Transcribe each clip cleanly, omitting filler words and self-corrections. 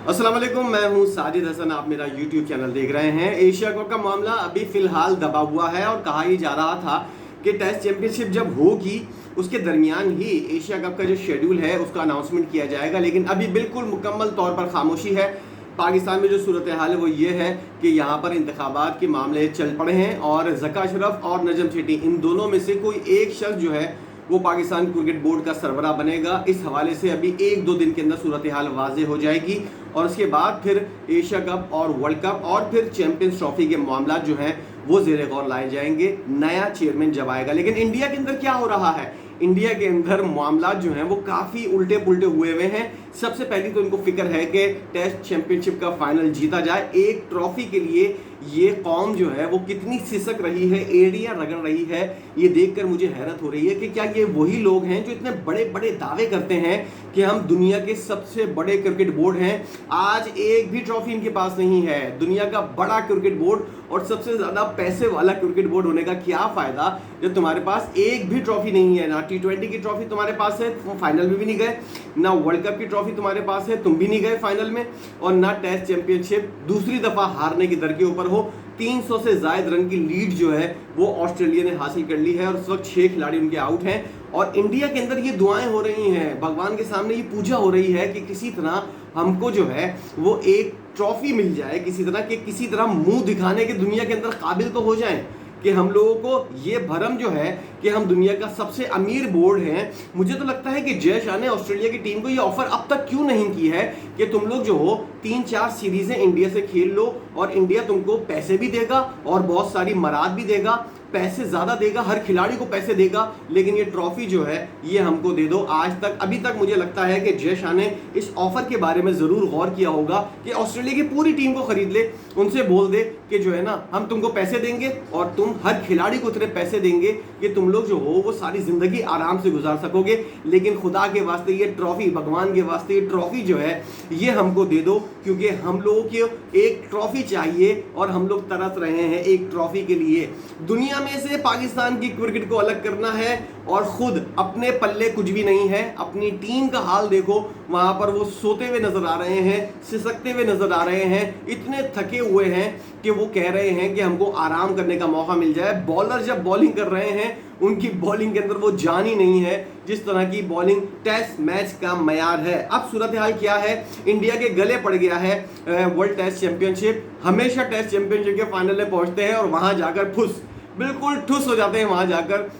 अस्सलाम वालेकुम, मैं हूं साजिद हसन। आप मेरा यूट्यूब चैनल देख रहे हैं। एशिया कप का मामला अभी फ़िलहाल दबा हुआ है और कहा ही जा रहा था कि टेस्ट चैंपियनशिप जब होगी उसके दरमियान ही एशिया कप का जो शेड्यूल है उसका अनाउंसमेंट किया जाएगा, लेकिन अभी बिल्कुल मुकम्मल तौर पर खामोशी है। पाकिस्तान में जो सूरत हाल है वो ये है कि यहाँ पर इंतखाबात के मामले चल पड़े हैं और ज़का अशरफ और नजम सेठी इन दोनों में से कोई एक शख्स जो है वो पाकिस्तान क्रिकेट बोर्ड का सरबराह बनेगा। इस हवाले से अभी 1-2 दिन के अंदर सूरत हाल वाज़ेह हो जाएगी और उसके बाद फिर एशिया कप और वर्ल्ड कप और फिर चैंपियंस ट्रॉफी के मामला जो हैं वो ज़ेरे गौर लाए जाएंगे नया चेयरमैन जब आएगा। लेकिन इंडिया के अंदर क्या हो रहा है, इंडिया के अंदर मामला जो हैं वो काफ़ी उल्टे पुल्टे हुए हुए हैं। सबसे पहली तो इनको फिक्र है कि टेस्ट चैंपियनशिप का फाइनल जीता जाए। एक ट्रॉफी के लिए ये कौम जो है वो कितनी सिसक रही है, एड़ियां रगड़ रही है, ये देखकर मुझे हैरत हो रही है कि क्या ये वही लोग हैं जो इतने बड़े बड़े दावे करते हैं कि हम दुनिया के सबसे बड़े क्रिकेट बोर्ड हैं। आज एक भी ट्रॉफी इनके पास नहीं है। दुनिया का बड़ा क्रिकेट बोर्ड और सबसे ज़्यादा पैसे वाला क्रिकेट बोर्ड होने का क्या फ़ायदा जब तुम्हारे पास एक भी ट्रॉफी नहीं है। ना T20 की ट्रॉफी तुम्हारे पास है, तुम फाइनल में भी नहीं गए, ना वर्ल्ड कप की ट्रॉफी तुम्हारे पास है, तुम भी नहीं गए फाइनल में, और ना टेस्ट चैंपियनशिप दूसरी दफ़ा हारने की दर के ऊपर हो। 300 से ज़ायद रन की लीड जो है वो ऑस्ट्रेलिया ने हासिल कर ली है और उस वक्त 6 खिलाड़ी उनके आउट हैं। और इंडिया के अंदर ये दुआएं हो रही हैं, भगवान के सामने ये पूजा हो रही है कि किसी तरह हमको जो है वो एक ट्रॉफी मिल जाए, किसी तरह के किसी तरह मुंह दिखाने के दुनिया के अंदर काबिल तो हो जाएं कि हम लोगों को ये भरम जो है कि हम दुनिया का सबसे अमीर बोर्ड हैं। मुझे तो लगता है कि जय शाह ने ऑस्ट्रेलिया की टीम को ये ऑफर अब तक क्यों नहीं की है कि तुम लोग जो हो 3-4 सीरीजें इंडिया से खेल लो और इंडिया तुमको पैसे भी देगा और बहुत सारी मराद भी देगा, पैसे ज़्यादा देगा, हर खिलाड़ी को पैसे देगा, लेकिन ये ट्रॉफी जो है ये हमको दे दो। आज तक अभी तक मुझे लगता है कि जय शाह ने इस ऑफर के बारे में ज़रूर गौर किया होगा कि ऑस्ट्रेलिया की पूरी टीम को खरीद ले, उनसे बोल दे कि जो है ना हम तुमको पैसे देंगे और तुम हर खिलाड़ी को इतने पैसे देंगे कि तुम लोग जो हो वो सारी ज़िंदगी आराम से गुजार सकोगे। लेकिन खुदा के वास्ते ये ट्रॉफी, भगवान के वास्ते ये ट्रॉफी जो है ये हमको दे दो, क्योंकि हम लोगों को एक ट्रॉफी चाहिए और हम लोग तरस रहे हैं एक ट्रॉफी के लिए। दुनिया में से पाकिस्तान की क्रिकेट को अलग करना है और खुद अपने पल्ले कुछ भी नहीं है। अपनी टीम का हाल देखो, वहां पर वो सोते हुए नजर आ रहे हैं, सिसकते हुए नजर आ रहे हैं, इतने थके हुए हैं कि वो कह रहे हैं कि हमको आराम करने का मौका मिल जाए। बॉलर जब बॉलिंग कर रहे हैं उनकी बॉलिंग के अंदर वो जान ही नहीं है जिस तरह की बॉलिंग टेस्ट मैच का मयार है। अब सूरत हाल क्या है, इंडिया के गले पड़ गया है वर्ल्ड टेस्ट चैंपियनशिप। हमेशा टेस्ट चैंपियनशिप के फाइनल में पहुंचते हैं और वहां जाकर ठुस, बिल्कुल ठुस हो जाते हैं। वहां जाकर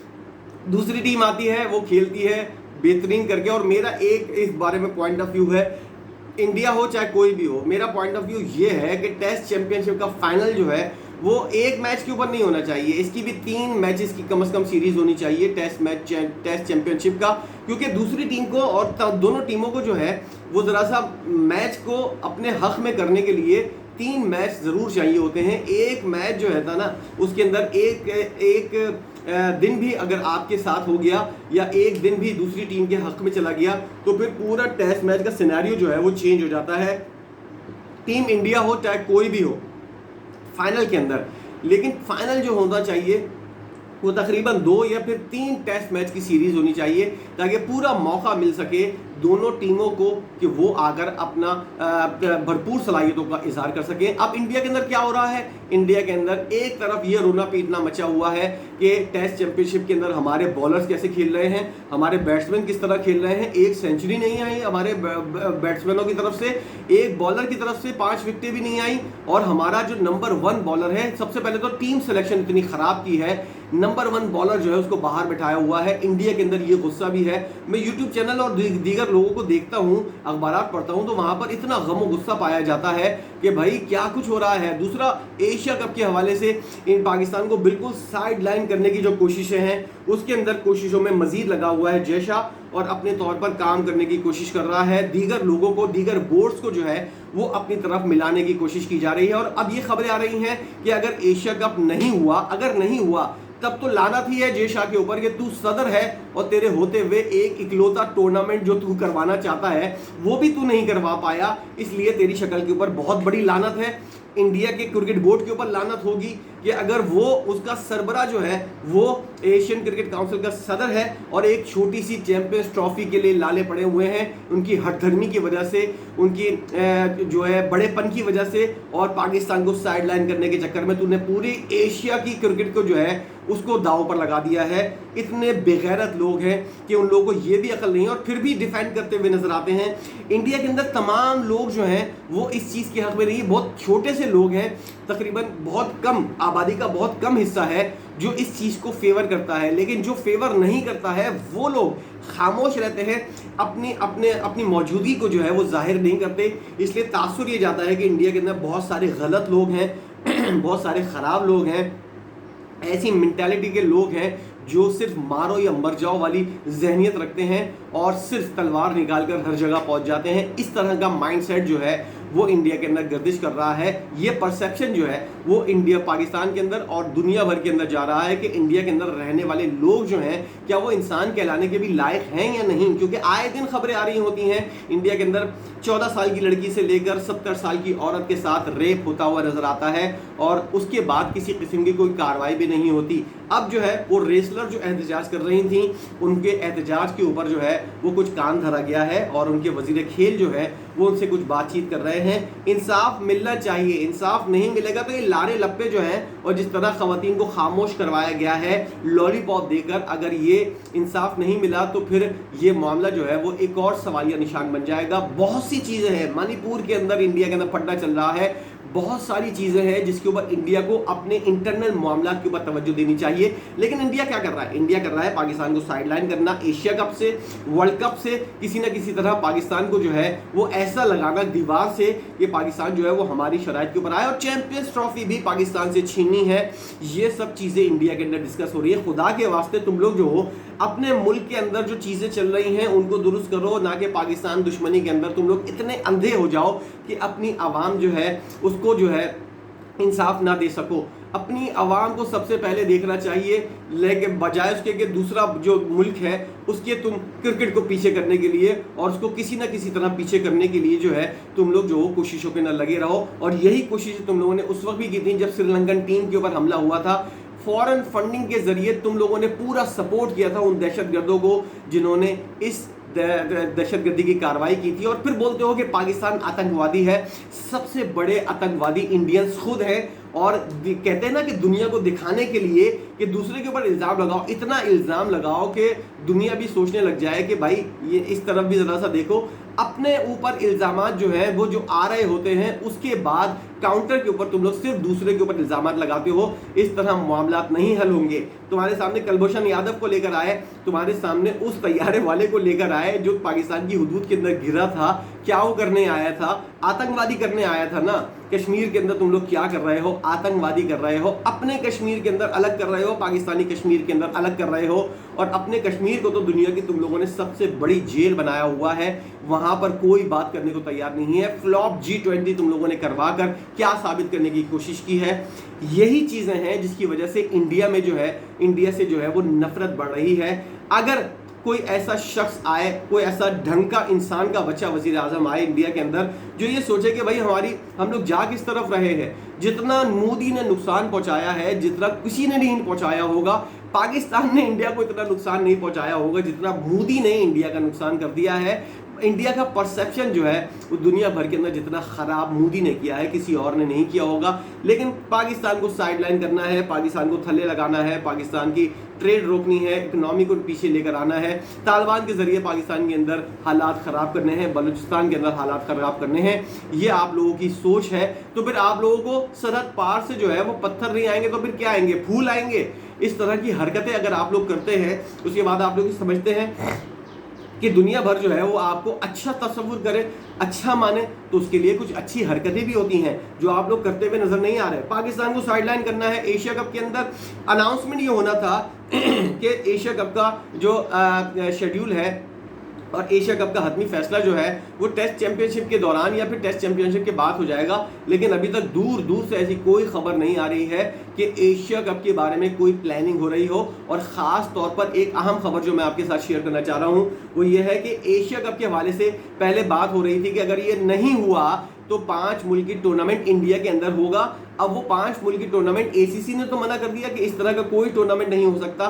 दूसरी टीम आती है, वो खेलती है बेहतरीन करके। और मेरा एक इस बारे में पॉइंट ऑफ व्यू है, इंडिया हो चाहे कोई भी हो, मेरा पॉइंट ऑफ व्यू ये है कि टेस्ट चैंपियनशिप का फाइनल जो है वो एक मैच के ऊपर नहीं होना चाहिए। इसकी भी 3 मैचेस की कम से कम सीरीज होनी चाहिए टेस्ट चैंपियनशिप का, क्योंकि दूसरी टीम को और दोनों टीमों को जो है वो ज़रा सा मैच को अपने हक में करने के लिए 3 मैच ज़रूर चाहिए होते हैं। एक मैच जो है था ना उसके अंदर एक दिन भी अगर आपके साथ हो गया या एक दिन भी दूसरी टीम के हक में चला गया तो फिर पूरा टेस्ट मैच का सिनेरियो जो है वो चेंज हो जाता है। टीम इंडिया हो चाहे कोई भी हो फाइनल के अंदर, लेकिन फाइनल जो होना चाहिए वो तकरीबन 2 या फिर 3 टेस्ट मैच की सीरीज होनी चाहिए ताकि पूरा मौका मिल सके दोनों टीमों को कि वो आकर अपना भरपूर सलाहियतों का इजहार कर सकें। अब इंडिया के अंदर क्या हो रहा है, इंडिया के अंदर एक तरफ ये रोना पीटना मचा हुआ है कि टेस्ट चैंपियनशिप के अंदर हमारे बॉलर्स कैसे खेल रहे हैं, हमारे बैट्समैन किस तरह खेल रहे हैं। एक सेंचुरी नहीं आई हमारे बैट्समैनों की तरफ से, एक बॉलर की तरफ से 5 विकेटें भी नहीं आई, और हमारा जो नंबर 1 बॉलर है, सबसे पहले तो टीम सिलेक्शन इतनी ख़राब की है, नंबर 1 बॉलर जो है उसको बाहर बिठाया हुआ है। इंडिया के अंदर ये गुस्सा भी है। मैं यूट्यूब चैनल और दीगर लोगों को देखता हूँ, अखबारात पढ़ता हूँ, तो वहाँ पर इतना गम गुस्सा पाया जाता है कि भाई क्या कुछ हो रहा है। दूसरा, एशिया कप के हवाले से इन पाकिस्तान को बिल्कुल साइड लाइन करने की जो कोशिशें हैं उसके अंदर कोशिशों में मजीद लगा हुआ है जय शाह और अपने तौर पर काम करने की कोशिश कर रहा है। दीगर लोगों को, दीगर बोर्ड्स को जो है वो अपनी तरफ मिलाने की कोशिश की जा रही है। और अब ये खबरें आ रही हैं कि अगर एशिया कप नहीं हुआ, अगर नहीं हुआ तब तो लानत ही है जय शाह के ऊपर कि तू सदर है और तेरे होते हुए एक इकलौता टूर्नामेंट जो तू करवाना चाहता है वो भी तू नहीं करवा पाया, इसलिए तेरी शक्ल के ऊपर बहुत बड़ी लानत है। इंडिया के क्रिकेट बोर्ड के ऊपर लानत होगी कि अगर वो उसका सरबरा जो है वो एशियन क्रिकेट काउंसिल का सदर है और एक छोटी सी चैंपियंस ट्रॉफी के लिए लाले पड़े हुए हैं उनकी हठधर्मी की वजह से, उनकी जो है बड़ेपन की वजह से, और पाकिस्तान को साइडलाइन करने के चक्कर में तूने पूरी एशिया की क्रिकेट को जो है उसको दांव पर लगा दिया है। इतने बेगैरत लोग हैं कि उन लोगों को ये भी अकल नहीं है और फिर भी डिफेंड करते हुए नजर आते हैं। इंडिया के अंदर तमाम लोग जो हैं वो इस चीज़ के हक में नहीं, बहुत छोटे से लोग हैं, तकरीबन बहुत कम आबादी का बहुत कम हिस्सा है जो इस चीज़ को फेवर करता है, लेकिन जो फेवर नहीं करता है वो लोग खामोश रहते हैं, अपनी मौजूदगी को जो है वो जाहिर नहीं करते। इसलिए तासुर ये जाता है कि इंडिया के अंदर बहुत सारे गलत लोग हैं बहुत सारे ख़राब लोग हैं, ऐसी मेंटालिटी के लोग हैं जो सिर्फ मारो या मर जाओ वाली जहनियत रखते हैं और सिर्फ तलवार निकालकर हर जगह पहुंच जाते हैं। इस तरह का माइंडसेट जो है वो इंडिया के अंदर गर्दिश कर रहा है। ये परसेप्शन जो है वो इंडिया पाकिस्तान के अंदर और दुनिया भर के अंदर जा रहा है कि इंडिया के अंदर रहने वाले लोग जो हैं क्या वो इंसान कहलाने के भी लायक हैं या नहीं, क्योंकि आए दिन खबरें आ रही होती हैं इंडिया के अंदर 14 साल की लड़की से लेकर 70 साल की औरत के साथ रेप होता हुआ नजर आता है और उसके बाद किसी किस्म की कोई कार्रवाई भी नहीं होती। अब जो है वो रेसलर जो एहतजाज कर रही थी उनके एहतजाज के ऊपर जो है वो कुछ कान धरा गया है और उनके वजीर खेल जो है वो उनसे कुछ बातचीत कर रहे हैं। इंसाफ मिलना चाहिए, इंसाफ नहीं मिलेगा तो ये लारे लप्पे जो हैं और जिस तरह खवातीन को खामोश करवाया गया है लॉलीपॉप देकर, अगर ये इंसाफ नहीं मिला तो फिर ये मामला जो है वो एक और सवालिया निशान बन जाएगा। बहुत सी चीज़ें हैं मणिपुर के अंदर, इंडिया के अंदर फड्डा चल रहा है, बहुत सारी चीज़ें हैं जिसके ऊपर इंडिया को अपने इंटरनल मामला के ऊपर तवज्जो देनी चाहिए। लेकिन इंडिया क्या कर रहा है? इंडिया कर रहा है पाकिस्तान को साइडलाइन करना, एशिया कप से, वर्ल्ड कप से, किसी न किसी तरह पाकिस्तान को जो है वो ऐसा लगाना दीवार से कि पाकिस्तान जो है वो हमारी शराइत के ऊपर आए और चैंपियंस ट्रॉफी भी पाकिस्तान से छीननी है। ये सब चीज़ें इंडिया के अंदर डिस्कस हो रही है। खुदा के वास्ते तुम लोग जो हो अपने मुल्क के अंदर जो चीज़ें चल रही हैं उनको दुरुस्त करो, ना कि पाकिस्तान दुश्मनी के अंदर तुम लोग इतने अंधे हो जाओ कि अपनी आवाम जो है उसको जो है इंसाफ ना दे सको। अपनी आवाम को सबसे पहले देखना चाहिए, लेकिन बजाय उसके कि दूसरा जो मुल्क है उसके तुम क्रिकेट को पीछे करने के लिए और उसको किसी ना किसी तरह पीछे करने के लिए जो है तुम लोग जो कोशिशों पे न लगे रहो। और यही कोशिश तुम लोगों ने उस वक्त भी की थी जब श्रीलंकन टीम के ऊपर हमला हुआ था। फॉरेन फंडिंग के जरिए तुम लोगों ने पूरा सपोर्ट किया था उन दहशतगर्दों को जिन्होंने इस दहशतगर्दी की कार्रवाई की थी, और फिर बोलते हो कि पाकिस्तान आतंकवादी है। सबसे बड़े आतंकवादी इंडियंस खुद हैं और कहते हैं ना कि दुनिया को दिखाने के लिए कि दूसरे के ऊपर इल्ज़ाम लगाओ, इतना इल्ज़ाम लगाओ कि दुनिया भी सोचने लग जाए कि भाई ये इस तरफ भी ज़रा सा देखो। अपने ऊपर इल्ज़ामात जो है वो जो आ रहे होते हैं उसके बाद काउंटर के ऊपर तुम लोग सिर्फ दूसरे के ऊपर इल्ज़ामात लगाते हो। इस तरह मामलात नहीं हल होंगे। तुम्हारे सामने कुलभूषण यादव को लेकर आए, तुम्हारे सामने उस तैयारे वाले को लेकर आए जो पाकिस्तान की हुदूद के अंदर घिरा था। क्या वो करने आया था? आतंकवादी करने आया था ना। कश्मीर के अंदर तुम लोग क्या कर रहे हो? आतंकवादी कर रहे हो। अपने कश्मीर के अंदर अलग कर रहे हो, पाकिस्तानी कश्मीर के अंदर अलग कर रहे हो, और अपने कश्मीर को तो दुनिया की तुम लोगों ने सबसे बड़ी जेल बनाया हुआ है। वहां पर कोई बात करने को तैयार नहीं है। फ्लॉप G20 तुम लोगों ने करवा कर क्या साबित करने की कोशिश की है? यही चीजें हैं जिसकी वजह से इंडिया में जो है, इंडिया से जो है वो नफरत बढ़ रही है। अगर कोई ऐसा शख्स आए, कोई ऐसा ढंग का इंसान का बच्चा वजीर आजम आए इंडिया के अंदर जो ये सोचे कि भाई हम लोग जा किस तरफ रहे हैं, जितना मोदी ने नुकसान पहुंचाया है, जितना किसी ने नहीं पहुंचाया होगा, पाकिस्तान ने इंडिया को इतना नुकसान नहीं पहुंचाया होगा जितना मोदी ने इंडिया का नुकसान कर दिया है। इंडिया का परसेप्शन जो है वो दुनिया भर के अंदर जितना ख़राब मोदी ने किया है किसी और ने नहीं किया होगा। लेकिन पाकिस्तान को साइडलाइन करना है, पाकिस्तान को थल्ले लगाना है, पाकिस्तान की ट्रेड रोकनी है, इकोनॉमी को पीछे लेकर आना है, तालिबान के ज़रिए पाकिस्तान के अंदर हालात ख़राब करने हैं, बलूचिस्तान के अंदर हालात ख़राब करने हैं। ये आप लोगों की सोच है। तो फिर आप लोगों को सरहद पार से जो है वो पत्थर नहीं आएंगे तो फिर क्या आएंगे? फूल आएंगे। इस तरह की हरकतें अगर आप लोग करते हैं उसके बाद आप लोग समझते हैं कि दुनिया भर जो है वो आपको अच्छा तस्वुर करे, अच्छा माने, तो उसके लिए कुछ अच्छी हरकतें भी होती हैं जो आप लोग करते हुए नजर नहीं आ रहे। पाकिस्तान को साइडलाइन करना है। एशिया कप के अंदर अनाउंसमेंट ये होना था कि एशिया कप का जो शेड्यूल है और एशिया कप का हतमी फैसला जो है वो टेस्ट चैंपियनशिप के दौरान या फिर टेस्ट चैंपियनशिप के बाद हो जाएगा। लेकिन अभी तक दूर दूर से ऐसी कोई खबर नहीं आ रही है कि एशिया कप के बारे में कोई प्लानिंग हो रही हो। और ख़ास तौर पर एक अहम खबर जो मैं आपके साथ शेयर करना चाह रहा हूँ वो ये है कि एशिया कप के हवाले से पहले बात हो रही थी कि अगर ये नहीं हुआ तो 5 मुल्क की टूर्नामेंट इंडिया के अंदर होगा। अब वो 5 मुल्क की टूर्नामेंट एसीसी ने तो मना कर दिया कि इस तरह का कोई टूर्नामेंट नहीं हो सकता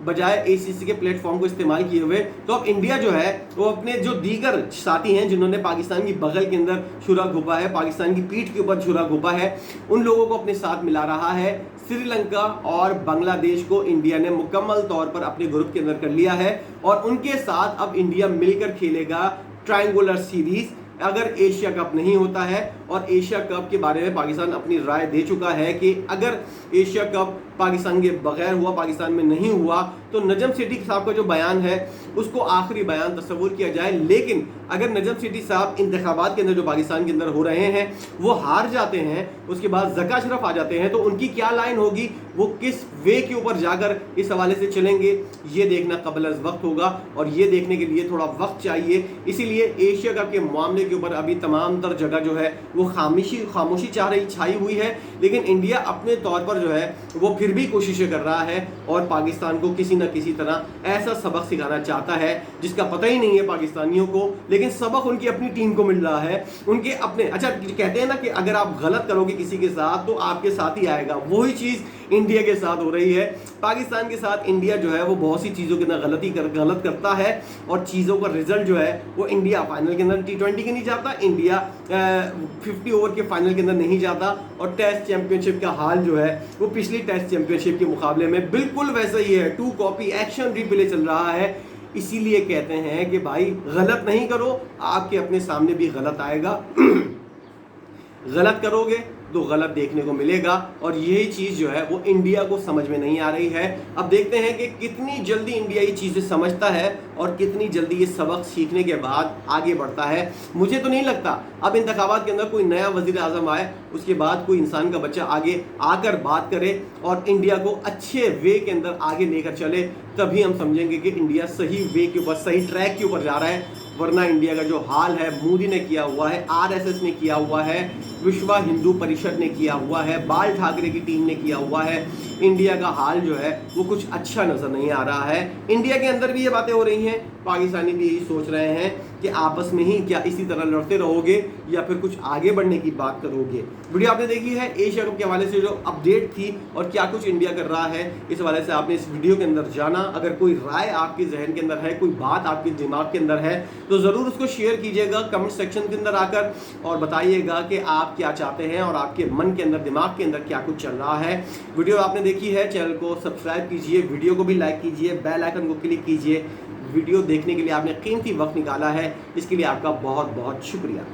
बजाय एसीसी के प्लेटफॉर्म को इस्तेमाल किए हुए। तो अब इंडिया जो है वो अपने जो दीगर साथी हैं जिन्होंने पाकिस्तान की बगल के अंदर छुरा घोंपा है, पाकिस्तान की पीठ के ऊपर छुरा घोंपा है, उन लोगों को अपने साथ मिला रहा है। श्रीलंका और बांग्लादेश को इंडिया ने मुकम्मल तौर पर अपने ग्रुप के अंदर कर लिया है और उनके साथ अब इंडिया मिलकर खेलेगा ट्रायंगुलर सीरीज अगर एशिया कप नहीं होता है। और एशिया कप के बारे में पाकिस्तान अपनी राय दे चुका है कि अगर एशिया कप पाकिस्तान के बगैर हुआ, पाकिस्तान में नहीं हुआ, तो नजम सेठी साहब का जो बयान है उसको आखिरी बयान तस्वुर किया जाए। लेकिन अगर नजम सेठी साहब इंतखाबात के अंदर जो पाकिस्तान के अंदर हो रहे हैं वो हार जाते हैं, उसके बाद ज़का अशरफ आ जाते हैं, तो उनकी क्या लाइन होगी, वो किस वे के ऊपर जाकर इस हवाले से चलेंगे, ये देखना कबल अज़ वक्त होगा और ये देखने के लिए थोड़ा वक्त चाहिए। इसीलिए एशिया कप के मामले के ऊपर अभी तमाम तर जगह जो है वो खामोशी छाई हुई है। लेकिन इंडिया अपने तौर पर जो है वो फिर भी कोशिशें कर रहा है और पाकिस्तान को किसी न किसी तरह ऐसा सबक सिखाना चाहता है जिसका पता ही नहीं है पाकिस्तानियों को, लेकिन सबक उनकी अपनी टीम को मिल रहा है, उनके अपने। अच्छा, कहते हैं ना कि अगर आप गलत करोगे किसी के साथ तो आपके साथ ही आएगा, वही चीज़ इंडिया के साथ हो रही है। पाकिस्तान के साथ इंडिया जो है वो बहुत सी चीज़ों के अंदर गलत करता है और चीज़ों का रिजल्ट जो है वो इंडिया फाइनल के अंदर T20 के नहीं जाता, इंडिया 50 ओवर के फाइनल के अंदर नहीं जाता और टेस्ट चैंपियनशिप का हाल जो है वो पिछली टेस्ट चैंपियनशिप के मुकाबले में बिल्कुल वैसा ही है। 2 कॉपी एक्शन रिप्ले चल रहा है। इसीलिए कहते हैं कि भाई गलत नहीं करो, आपके अपने सामने भी गलत आएगा। गलत करोगे तो गलत देखने को मिलेगा और यही चीज़ जो है वो इंडिया को समझ में नहीं आ रही है। अब देखते हैं कि कितनी जल्दी इंडिया ये चीज़ें समझता है और कितनी जल्दी ये सबक सीखने के बाद आगे बढ़ता है। मुझे तो नहीं लगता अब इंतखाबात के अंदर कोई नया वज़ीर आज़म आए, उसके बाद कोई इंसान का बच्चा आगे आकर बात करे और इंडिया को अच्छे वे के अंदर आगे लेकर चले, तभी हम समझेंगे कि इंडिया सही वे के ऊपर, सही ट्रैक के ऊपर जा रहा है। वरना इंडिया का जो हाल है मोदी ने किया हुआ है, RSS ने किया हुआ है, विश्व हिंदू परिषद ने किया हुआ है, बाल ठाकरे की टीम ने किया हुआ है, इंडिया का हाल जो है वो कुछ अच्छा नज़र नहीं आ रहा है। इंडिया के अंदर भी ये बातें हो रही हैं, पाकिस्तानी भी यही सोच रहे हैं कि आपस में ही क्या इसी तरह लड़ते रहोगे या फिर कुछ आगे बढ़ने की बात करोगे। वीडियो आपने देखी है एशिया कप के हवाले से जो अपडेट थी और क्या कुछ इंडिया कर रहा है, इस हवाले से आपने इस वीडियो के अंदर जाना। अगर कोई राय आपके जहन के अंदर है, कोई बात आपके दिमाग के अंदर है, तो ज़रूर उसको शेयर कीजिएगा कमेंट सेक्शन के अंदर आकर और बताइएगा कि आप क्या चाहते हैं और आपके मन के अंदर, दिमाग के अंदर क्या कुछ चल रहा है। वीडियो आपने देखी है, चैनल को सब्सक्राइब कीजिए, वीडियो को भी लाइक कीजिए, बेल आइकन को क्लिक कीजिए। वीडियो देखने के लिए आपने कीमती वक्त निकाला है, इसके लिए आपका बहुत बहुत शुक्रिया।